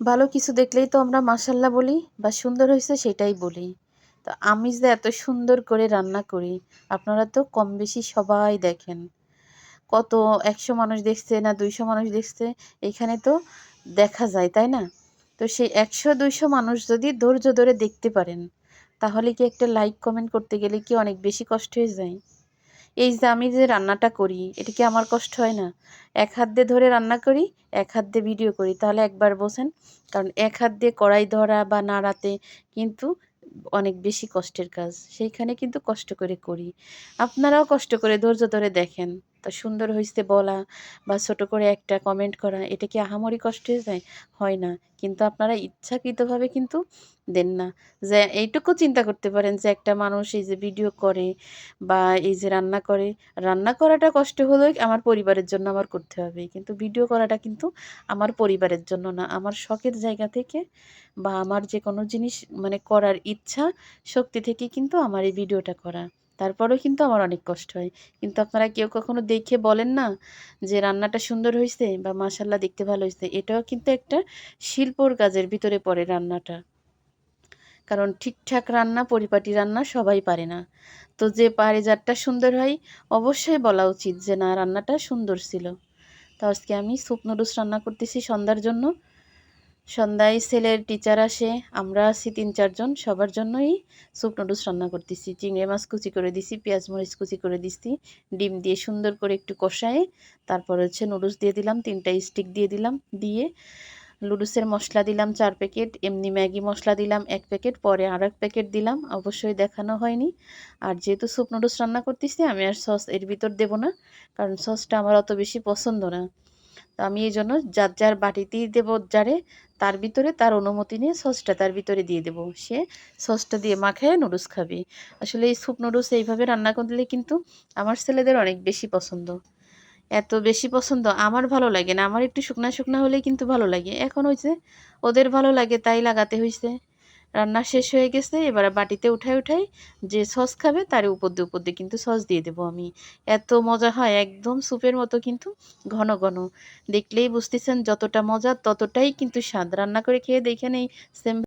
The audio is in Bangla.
ভালো কিছু দেখলেই তো আমরা মাশাআল্লাহ বলি বা সুন্দর হয়েছে সেটাই বলি। তো আমি যে এত সুন্দর করে রান্না করি, আপনারা তো কম বেশি সবাই দেখেন। কত ১০০ মানুষ দেখছে না ২০০ মানুষ দেখছে, এখানে তো দেখা যায়, তাই না? তো সেই ১০০-২০০ মানুষ যদি ধৈর্য ধরে দেখতে পারেন, তাহলে কি একটা লাইক কমেন্ট করতে গেলে কি অনেক বেশি কষ্ট হয়ে যায়? এই যে আমি যে রান্নাটা করি, এটা কি আমার কষ্ট হয় না? এক হাত দিয়ে ধরে রান্না করি, এক হাত দিয়ে ভিডিও করি। তাহলে একবার বোঝেন। কারণ এক হাত দিয়ে কড়াই ধরা বা নাড়াতে কিন্তু অনেক বেশি কষ্টের কাজ। সেইখানে কিন্তু কষ্ট করে করি। আপনারাও কষ্ট করে ধৈর্য ধরে দেখেন। তা সুন্দর হইছে বলা বা ছোট করে একটা কমেন্ট করা, এটা কি আহামরি কষ্ট হয়ে যায়? হয় না। কিন্তু আপনারা ইচ্ছাকৃতভাবে কিন্তু দেন না। যে এইটুকু চিন্তা করতে পারেন যে একটা মানুষ এই যে ভিডিও করে বা এই যে রান্না করে, রান্না করাটা কষ্ট হলেও আমার পরিবারের জন্য আমার করতে হবে। কিন্তু ভিডিও করাটা কিন্তু আমার পরিবারের জন্য না। আমার শখের জায়গা থেকে বা আমার যে কোনো জিনিস মানে করার ইচ্ছা শক্তি থেকে কিন্তু আমার এই ভিডিওটা করা। তারপরেও কিন্তু আমার অনেক কষ্ট হয়। কিন্তু আপনারা কেউ কখনো দেখে বলেন না যে রান্নাটা সুন্দর হইছে বা মাশাআল্লাহ দেখতে ভালো হইছে। এটাও কিন্তু একটা শিল্পর কাজের ভিতরে পড়ে রান্নাটা। কারণ ঠিকঠাক রান্না, পরিপাটি রান্না সবাই পারে না। তো যে পারে যারটা সুন্দর হয় অবশ্যই বলা উচিত যে না রান্নাটা সুন্দর ছিল। তো আজকে আমি স্যুপ নুডলস রান্না করতেছি সন্ধ্যার জন্য। সন্ধ্যায় ছেলের টিচার আসে, আমরা আছি ৩-৪ জন। সবার জন্যই স্যুপ নুডলস রান্না করতেছি। চিংড়ি মাছ কুচি করে দিছি, পেঁয়াজ মরিচ কুচি করে দিছি। ডিম দিয়ে সুন্দর করে একটু কষায়ে তারপর হচ্ছে নুডলস দিয়ে দিলাম, ৩ টা স্টিক দিয়ে দিলাম। দিয়ে লুডুসের মসলা দিলাম ৪ প্যাকেট, এমনি ম্যাগি মসলা দিলাম ১ প্যাকেট, পরে আরেক প্যাকেট দিলাম। অবশ্যই দেখানো হয়নি। আর যেহেতু স্যুপ নুডলস রান্না করতেছি আমি আর সস এর ভিতর দেব না। কারণ সসটা আমার অত বেশি পছন্দ না। তো আমি এইজন্য যার, যার বাটিতেই দেব জারে, তার ভিতরে তার অনুমতি নিয়ে সসটা তার ভিতরে দিয়ে দেব। সে সসটা দিয়ে মাখায়ে নুডলস খাবে। আসলে এই স্যুপ নুডলস এইভাবে রান্না করলে কিন্তু আমার ছেলেদের অনেক বেশি পছন্দ। এত বেশি পছন্দ আমার ভালো লাগে না। আমার একটু শুকনা, শুকনা হলেই কিন্তু ভালো লাগে। এখন হইছে ওদের ভালো লাগে তাই লাগাতে হইছে। রান্না শেষ হয়ে গেছে। এবারে বাটিতে উঠাই, উঠাই যে সস খাবে তার উপর দিয়ে কিন্তু সস দিয়ে দেব আমি। এত মজা হয় একদম স্যুপের মতো কিন্তু ঘন, ঘন। দেখলেই বুঝতেছেন যতটা মজা ততটাই কিন্তু স্বাদ। রান্না করে খেয়ে দেখে নেই সেম